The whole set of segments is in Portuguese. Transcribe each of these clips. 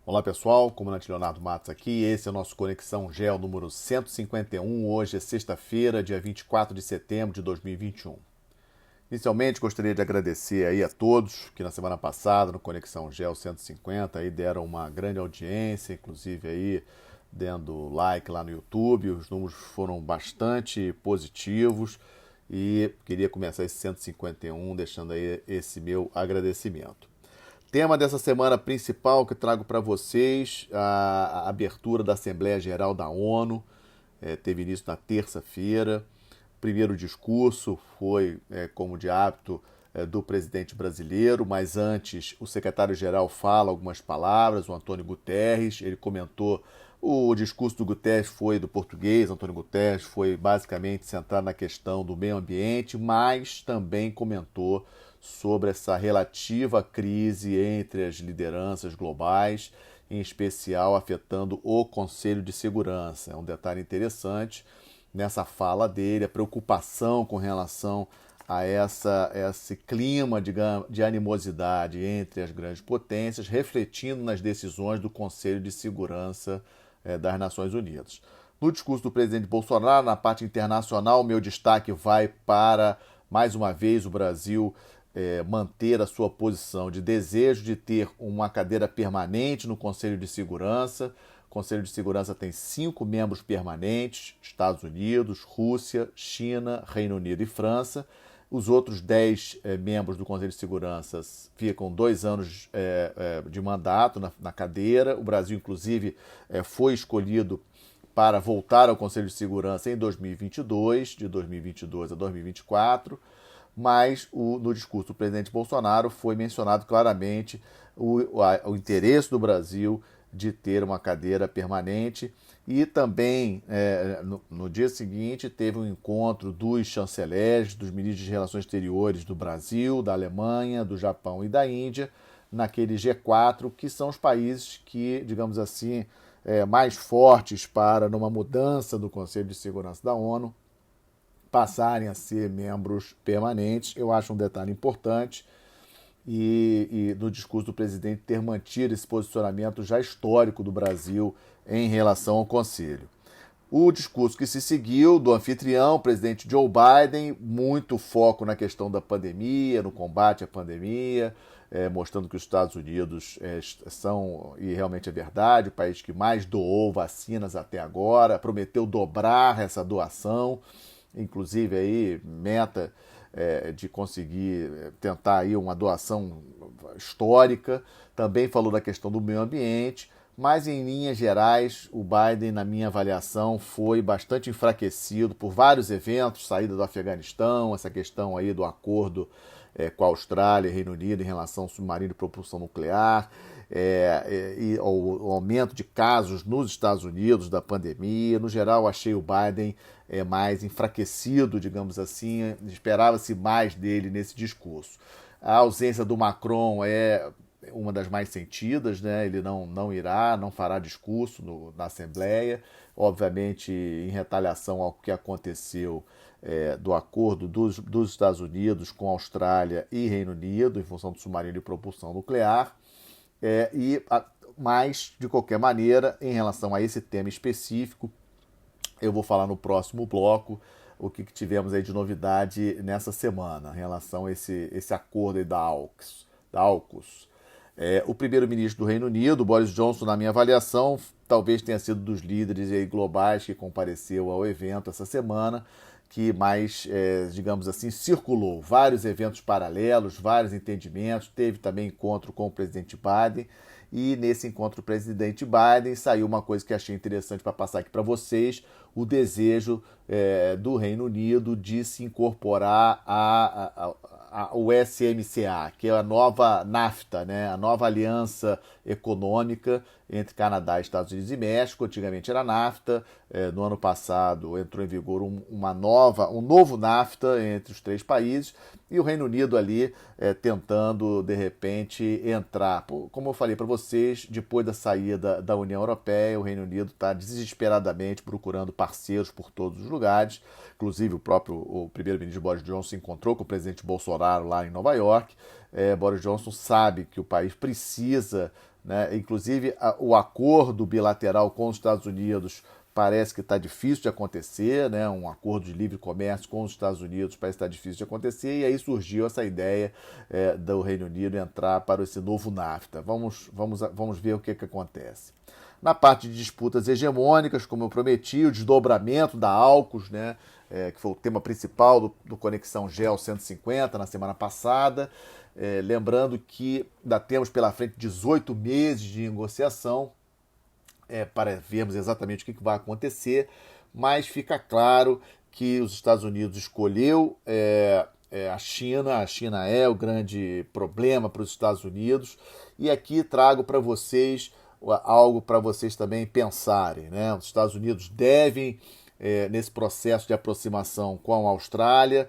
Olá pessoal, comandante Leonardo Matos aqui, esse é o nosso Conexão Geo número 151, hoje é sexta-feira, dia 24 de setembro de 2021. Inicialmente gostaria de agradecer aí a todos que na semana passada no Conexão Geo 150 aí deram uma grande audiência, inclusive aí dando like lá no YouTube, os números foram bastante positivos e queria começar esse 151 deixando aí esse meu agradecimento. Tema dessa semana principal que trago para vocês, a abertura da Assembleia Geral da ONU, teve início na terça-feira. O primeiro discurso foi, como de hábito, do presidente brasileiro, mas antes o secretário-geral fala algumas palavras, o Antônio Guterres, ele comentou, o discurso do Guterres foi do português, Antônio Guterres foi basicamente centrado na questão do meio ambiente, mas também comentou sobre essa relativa crise entre as lideranças globais, em especial afetando o Conselho de Segurança. É um detalhe interessante nessa fala dele, a preocupação com relação a esse clima de animosidade entre as grandes potências, refletindo nas decisões do Conselho de Segurança das Nações Unidas. No discurso do presidente Bolsonaro, na parte internacional, o meu destaque vai para, mais uma vez, o Brasil manter a sua posição de desejo de ter uma cadeira permanente no Conselho de Segurança. O Conselho de Segurança tem 5 membros permanentes: Estados Unidos, Rússia, China, Reino Unido e França. Os outros 10 membros do Conselho de Segurança ficam 2 anos de mandato na cadeira. O Brasil, inclusive, foi escolhido para voltar ao Conselho de Segurança em 2022, de 2022 a 2024, mas no discurso do presidente Bolsonaro foi mencionado claramente o interesse do Brasil de ter uma cadeira permanente e também no dia seguinte teve um encontro dos chanceleres, dos ministros de Relações Exteriores do Brasil, da Alemanha, do Japão e da Índia, naquele G4, que são os países que, digamos assim, mais fortes para, numa mudança do Conselho de Segurança da ONU, passarem a ser membros permanentes. Eu acho um detalhe importante e no discurso do presidente ter mantido esse posicionamento já histórico do Brasil em relação ao Conselho. O discurso que se seguiu do anfitrião, o presidente Joe Biden, muito foco na questão da pandemia, no combate à pandemia, mostrando que os Estados Unidos são, e realmente é verdade, o país que mais doou vacinas até agora, prometeu dobrar essa doação, inclusive aí meta de conseguir tentar aí uma doação histórica. Também falou da questão do meio ambiente, mas em linhas gerais o Biden, na minha avaliação, foi bastante enfraquecido por vários eventos, saída do Afeganistão, essa questão aí do acordo com a Austrália e Reino Unido em relação ao submarino de propulsão nuclear, e o aumento de casos nos Estados Unidos da pandemia. No geral, achei o Biden mais enfraquecido, digamos assim, esperava-se mais dele nesse discurso. A ausência do Macron é uma das mais sentidas, né? Ele não fará discurso na Assembleia, obviamente em retaliação ao que aconteceu do acordo dos Estados Unidos com a Austrália e Reino Unido em função do submarino de propulsão nuclear. Mas, de qualquer maneira, em relação a esse tema específico, eu vou falar no próximo bloco o que tivemos aí de novidade nessa semana em relação a esse acordo aí da AUKUS. O primeiro-ministro do Reino Unido, Boris Johnson, na minha avaliação, talvez tenha sido dos líderes aí globais que compareceu ao evento essa semana, que mais, digamos assim, circulou vários eventos paralelos, vários entendimentos, teve também encontro com o presidente Biden, e nesse encontro do presidente Biden saiu uma coisa que achei interessante para passar aqui para vocês, o desejo do Reino Unido de se incorporar ao SMCA, que é a nova NAFTA, né? A nova aliança econômica entre Canadá, Estados Unidos e México. Antigamente era NAFTA, no ano passado entrou em vigor um novo NAFTA entre os 3 países. e o Reino Unido ali tentando, de repente, entrar. Como eu falei para vocês, depois da saída da União Europeia, o Reino Unido está desesperadamente procurando parceiros por todos os lugares. Inclusive, o primeiro-ministro Boris Johnson se encontrou com o presidente Bolsonaro lá em Nova York. Boris Johnson sabe que o país precisa, né, inclusive o acordo bilateral com os Estados Unidos parece que está difícil de acontecer, né? Um acordo de livre comércio com os Estados Unidos parece que está difícil de acontecer, e aí surgiu essa ideia do Reino Unido entrar para esse novo NAFTA. Vamos ver o que acontece. Na parte de disputas hegemônicas, como eu prometi, o desdobramento da AUKUS, né? Que foi o tema principal do Conexão GEO 150 na semana passada. Lembrando que ainda temos pela frente 18 meses de negociação, para vermos exatamente o que vai acontecer, mas fica claro que os Estados Unidos escolheu a China. A China é o grande problema para os Estados Unidos, e aqui trago para vocês algo para vocês também pensarem, né? Os Estados Unidos devem, nesse processo de aproximação com a Austrália,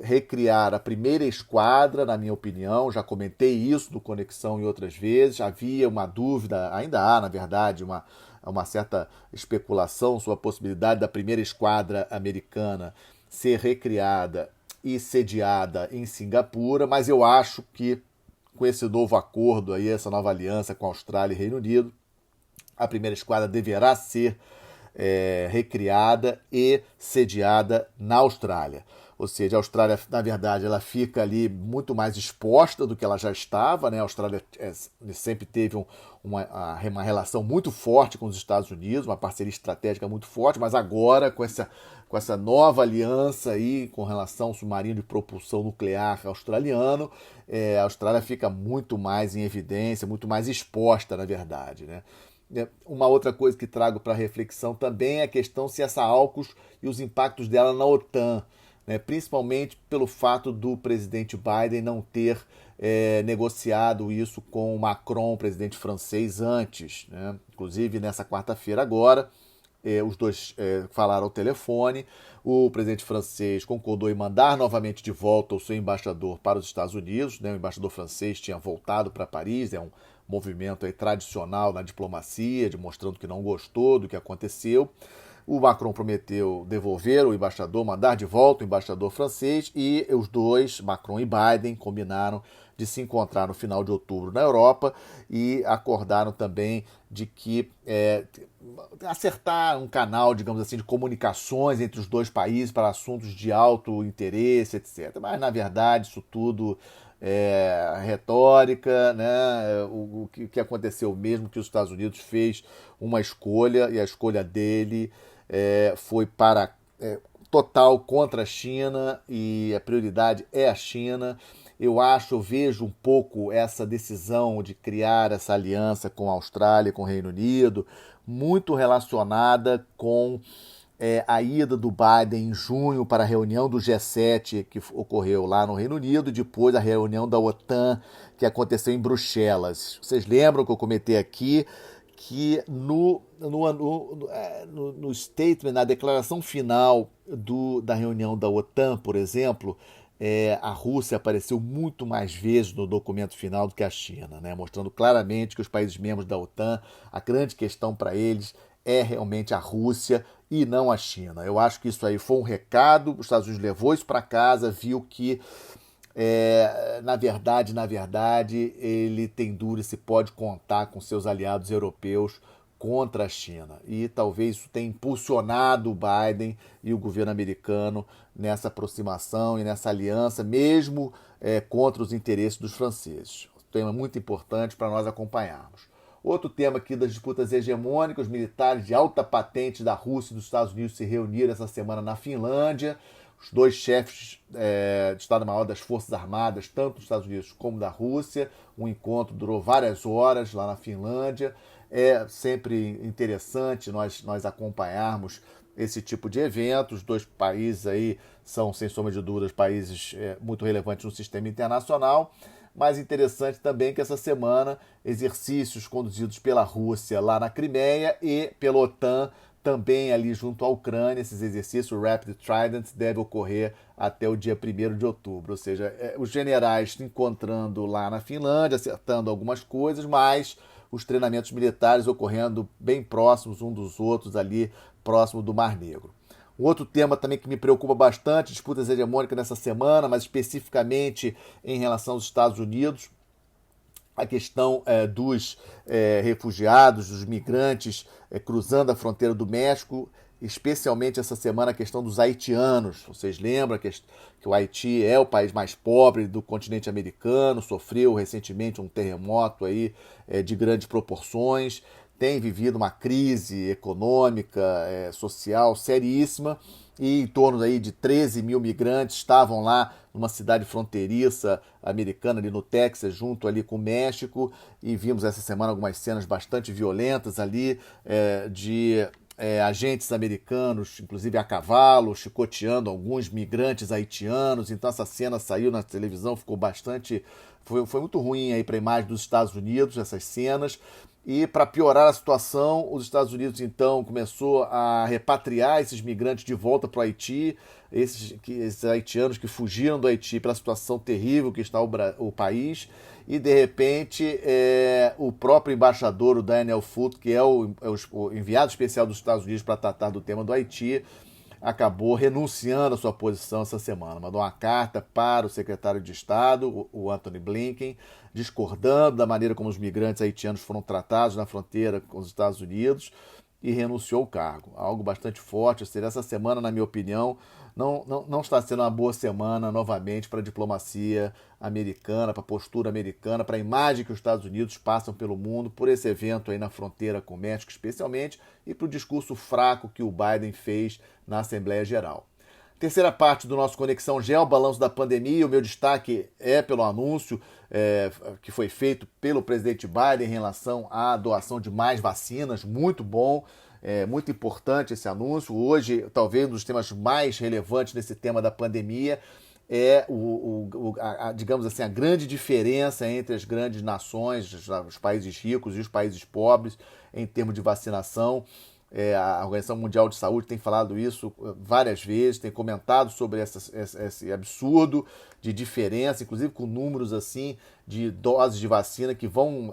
recriar a primeira esquadra, na minha opinião. Já comentei isso no Conexão em outras vezes. Havia uma dúvida, ainda há, na verdade, uma certa especulação sobre a possibilidade da primeira esquadra americana ser recriada e sediada em Singapura, mas eu acho que com esse novo acordo, aí, essa nova aliança com a Austrália e Reino Unido, a primeira esquadra deverá ser recriada e sediada na Austrália. Ou seja, a Austrália, na verdade, ela fica ali muito mais exposta do que ela já estava, né? A Austrália sempre teve uma relação muito forte com os Estados Unidos, uma parceria estratégica muito forte, mas agora, com essa nova aliança aí, com relação ao submarino de propulsão nuclear australiano, a Austrália fica muito mais em evidência, muito mais exposta, na verdade, né? Uma outra coisa que trago para reflexão também é a questão se essa AUKUS e os impactos dela na OTAN, né, principalmente pelo fato do presidente Biden não ter negociado isso com o Macron, presidente francês, antes, né? Inclusive, nessa quarta-feira agora, os dois falaram ao telefone. O presidente francês concordou em mandar novamente de volta o seu embaixador para os Estados Unidos, né? O embaixador francês tinha voltado para Paris, é um movimento aí tradicional na diplomacia, demonstrando que não gostou do que aconteceu. O Macron prometeu devolver o embaixador, mandar de volta o embaixador francês, e os dois, Macron e Biden, combinaram de se encontrar no final de outubro na Europa e acordaram também de que acertar um canal, digamos assim, de comunicações entre os dois países para assuntos de alto interesse, etc. Mas, na verdade, isso tudo retórica, né? O que aconteceu mesmo que os Estados Unidos fez uma escolha, e a escolha dele foi para total contra a China, e a prioridade é a China. Eu vejo um pouco essa decisão de criar essa aliança com a Austrália, com o Reino Unido, muito relacionada com a ida do Biden em junho para a reunião do G7 que ocorreu lá no Reino Unido, e depois a reunião da OTAN que aconteceu em Bruxelas. Vocês lembram que eu comentei aqui que no statement, na declaração final da reunião da OTAN, por exemplo, a Rússia apareceu muito mais vezes no documento final do que a China, né? Mostrando claramente que os países membros da OTAN, a grande questão para eles é realmente a Rússia e não a China. Eu acho que isso aí foi um recado, os Estados Unidos levou isso para casa, viu que na verdade, ele tem dúvida se pode contar com seus aliados europeus contra a China. E talvez isso tenha impulsionado o Biden e o governo americano nessa aproximação e nessa aliança, mesmo contra os interesses dos franceses. Um tema muito importante para nós acompanharmos. Outro tema aqui das disputas hegemônicas: os militares de alta patente da Rússia e dos Estados Unidos se reuniram essa semana na Finlândia. Os dois chefes de Estado-Maior das Forças Armadas, tanto dos Estados Unidos como da Rússia. O encontro durou várias horas lá na Finlândia. É sempre interessante nós acompanharmos esse tipo de evento. Os dois países aí são, sem sombra de dúvidas, países muito relevantes no sistema internacional. Mas interessante também que essa semana exercícios conduzidos pela Rússia lá na Crimeia e pela OTAN também ali junto à Ucrânia. Esses exercícios, o Rapid Trident, deve ocorrer até o dia 1º de outubro. Ou seja, os generais se encontrando lá na Finlândia, acertando algumas coisas, mas os treinamentos militares ocorrendo bem próximos um dos outros ali, próximo do Mar Negro. Um outro tema também que me preocupa bastante, disputas hegemônicas nessa semana, mas especificamente em relação aos Estados Unidos, a questão dos refugiados, dos migrantes cruzando a fronteira do México, especialmente essa semana a questão dos haitianos. Vocês lembram que o Haiti é o país mais pobre do continente americano, sofreu recentemente um terremoto aí, de grandes proporções, tem vivido uma crise econômica, social seríssima, e em torno aí de 13 mil migrantes estavam lá numa cidade fronteiriça americana ali no Texas, junto ali com o México, e vimos essa semana algumas cenas bastante violentas ali de agentes americanos, inclusive a cavalo, chicoteando alguns migrantes haitianos. Então essa cena saiu na televisão, ficou bastante... Foi muito ruim aí para a imagem dos Estados Unidos, essas cenas. E para piorar a situação, os Estados Unidos então começou a repatriar esses migrantes de volta para o Haiti, esses haitianos que fugiram do Haiti pela situação terrível que está o país, e de repente o próprio embaixador, o Daniel Foote, que é o enviado especial dos Estados Unidos para tratar do tema do Haiti, acabou renunciando à sua posição essa semana. Mandou uma carta para o secretário de Estado, o Antony Blinken, discordando da maneira como os migrantes haitianos foram tratados na fronteira com os Estados Unidos, e renunciou ao cargo. Algo bastante forte. Ou seja, essa semana, na minha opinião, não está sendo uma boa semana novamente para a diplomacia americana, para a postura americana, para a imagem que os Estados Unidos passam pelo mundo, por esse evento aí na fronteira com o México especialmente, e para o discurso fraco que o Biden fez na Assembleia Geral. Terceira parte do nosso Conexão Geo, balanço da pandemia. O meu destaque é pelo anúncio que foi feito pelo presidente Biden em relação à doação de mais vacinas. Muito bom, muito importante esse anúncio. Hoje, talvez um dos temas mais relevantes nesse tema da pandemia é, digamos assim, a grande diferença entre as grandes nações, os países ricos e os países pobres, em termos de vacinação. A Organização Mundial de Saúde tem falado isso várias vezes, tem comentado sobre esse absurdo de diferença, inclusive com números assim de doses de vacina que vão,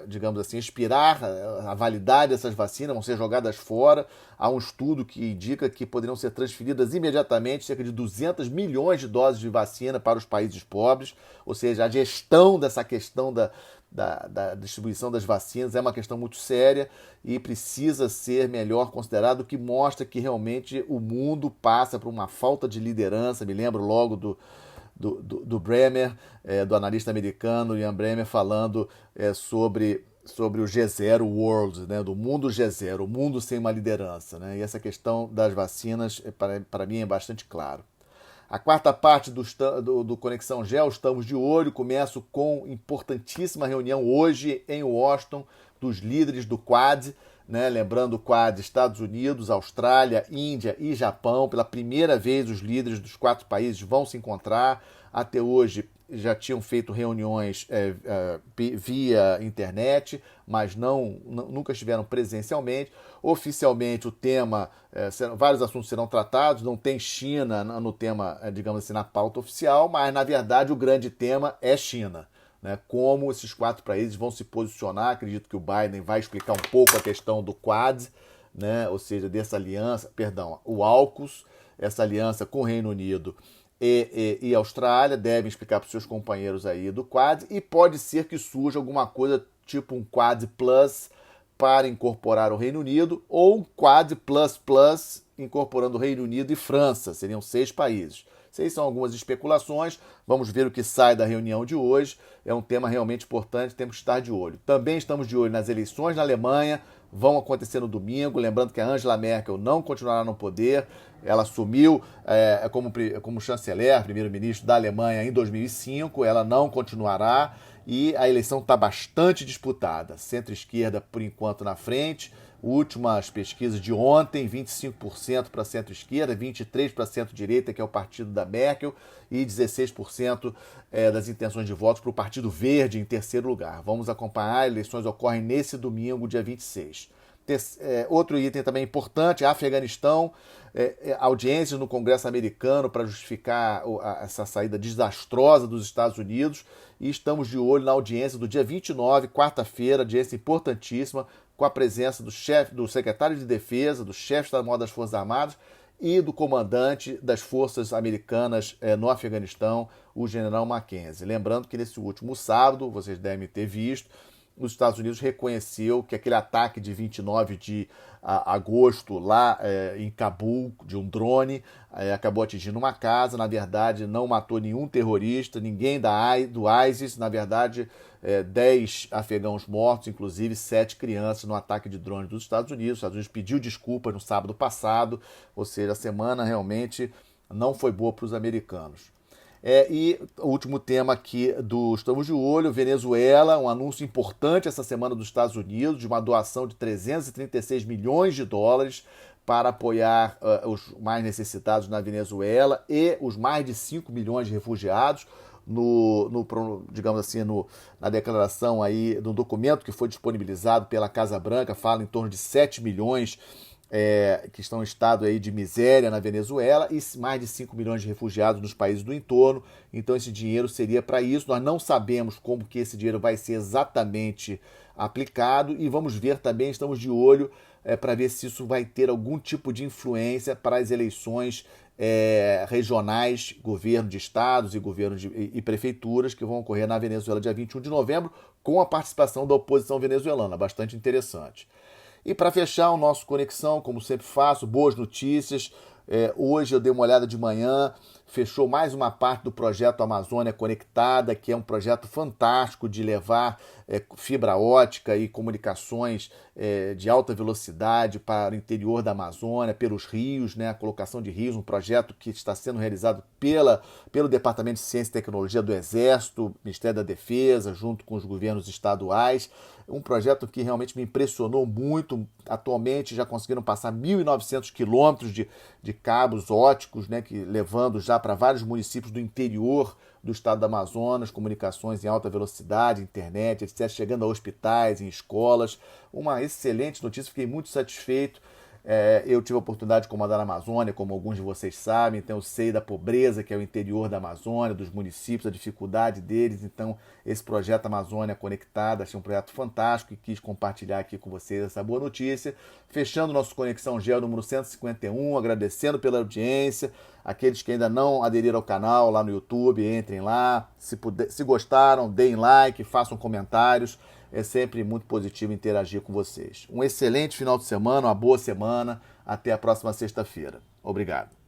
digamos assim, expirar a validade dessas vacinas, vão ser jogadas fora. Há um estudo que indica que poderiam ser transferidas imediatamente cerca de 200 milhões de doses de vacina para os países pobres, ou seja, a gestão dessa questão da distribuição das vacinas é uma questão muito séria e precisa ser melhor considerado, o que mostra que realmente o mundo passa por uma falta de liderança. Me lembro logo do Bremer, do analista americano Ian Bremer, falando sobre o G0 World, né, do mundo G0, o mundo sem uma liderança, né, e essa questão das vacinas, para mim, é bastante claro. A quarta parte do Conexão Geo, estamos de olho. Começo com importantíssima reunião hoje em Washington dos líderes do Quad, né? Lembrando o Quad, Estados Unidos, Austrália, Índia e Japão. Pela primeira vez os líderes dos 4 países vão se encontrar. Até hoje já tinham feito reuniões via internet, mas nunca estiveram presencialmente. Oficialmente o tema, vários assuntos serão tratados, não tem China no tema, digamos assim, na pauta oficial, mas na verdade o grande tema é China, né? Como esses 4 países vão se posicionar. Acredito que o Biden vai explicar um pouco a questão do Quad, né? Ou seja, dessa aliança, o AUKUS, essa aliança com o Reino Unido e Austrália, devem explicar para os seus companheiros aí do Quad, e pode ser que surja alguma coisa tipo um Quad Plus para incorporar o Reino Unido, ou um Quad Plus Plus incorporando o Reino Unido e França. Seriam 6 países. Essas são algumas especulações, vamos ver o que sai da reunião de hoje. É um tema realmente importante, temos que estar de olho. Também estamos de olho nas eleições na Alemanha, vão acontecer no domingo. Lembrando que a Angela Merkel não continuará no poder. Ela assumiu como chanceler, primeiro-ministro da Alemanha em 2005, ela não continuará, e a eleição está bastante disputada. Centro-esquerda, por enquanto, na frente. Últimas pesquisas de ontem, 25% para centro-esquerda, 23% para centro-direita, que é o partido da Merkel, e 16% das intenções de votos para o Partido Verde em terceiro lugar. Vamos acompanhar, eleições ocorrem nesse domingo, dia 26. Outro item também importante, Afeganistão, audiências no Congresso americano para justificar essa saída desastrosa dos Estados Unidos, e estamos de olho na audiência do dia 29, quarta-feira, audiência importantíssima, com a presença do secretário de Defesa, do chefe de Estado-Maior das Forças Armadas e do comandante das forças americanas no Afeganistão, o general Mackenzie. Lembrando que nesse último sábado, vocês devem ter visto, os Estados Unidos reconheceu que aquele ataque de 29 de agosto lá em Cabul, de um drone, acabou atingindo uma casa. Na verdade, não matou nenhum terrorista, ninguém do ISIS. Na verdade, 10 afegãos mortos, inclusive 7 crianças no ataque de drone dos Estados Unidos. Os Estados Unidos pediu desculpas no sábado passado, ou seja, a semana realmente não foi boa para os americanos. E o último tema aqui do Estamos de Olho, Venezuela, um anúncio importante essa semana dos Estados Unidos, de uma doação de 336 milhões de dólares para apoiar os mais necessitados na Venezuela e os mais de 5 milhões de refugiados. Digamos assim, na declaração aí, no documento que foi disponibilizado pela Casa Branca, fala em torno de 7 milhões que estão em estado aí de miséria na Venezuela e mais de 5 milhões de refugiados nos países do entorno. Então esse dinheiro seria para isso. Nós não sabemos como que esse dinheiro vai ser exatamente aplicado e vamos ver também, estamos de olho para ver se isso vai ter algum tipo de influência para as eleições regionais, governo de estados e governos e prefeituras que vão ocorrer na Venezuela dia 21 de novembro, com a participação da oposição venezuelana, bastante interessante. E para fechar o nosso Conexão, como sempre faço, boas notícias. Hoje eu dei uma olhada de manhã, fechou mais uma parte do projeto Amazônia Conectada, que é um projeto fantástico de levar fibra ótica e comunicações de alta velocidade para o interior da Amazônia, pelos rios, né, a colocação de rios, um projeto que está sendo realizado pelo Departamento de Ciência e Tecnologia do Exército, Ministério da Defesa, junto com os governos estaduais. Um projeto que realmente me impressionou muito. Atualmente já conseguiram passar 1.900 quilômetros de cabos óticos, né, levando já para vários municípios do interior do estado do Amazonas, comunicações em alta velocidade, internet, etc., chegando a hospitais, em escolas. Uma excelente notícia, fiquei muito satisfeito. Eu tive a oportunidade de comandar a Amazônia, como alguns de vocês sabem, então eu sei da pobreza que é o interior da Amazônia, dos municípios, a dificuldade deles. Então esse projeto Amazônia Conectada, achei um projeto fantástico e quis compartilhar aqui com vocês essa boa notícia. Fechando nosso Conexão Geo número 151, agradecendo pela audiência. Aqueles que ainda não aderiram ao canal lá no YouTube, entrem lá. Se gostaram, deem like, façam comentários. É sempre muito positivo interagir com vocês. Um excelente final de semana, uma boa semana. Até a próxima sexta-feira. Obrigado.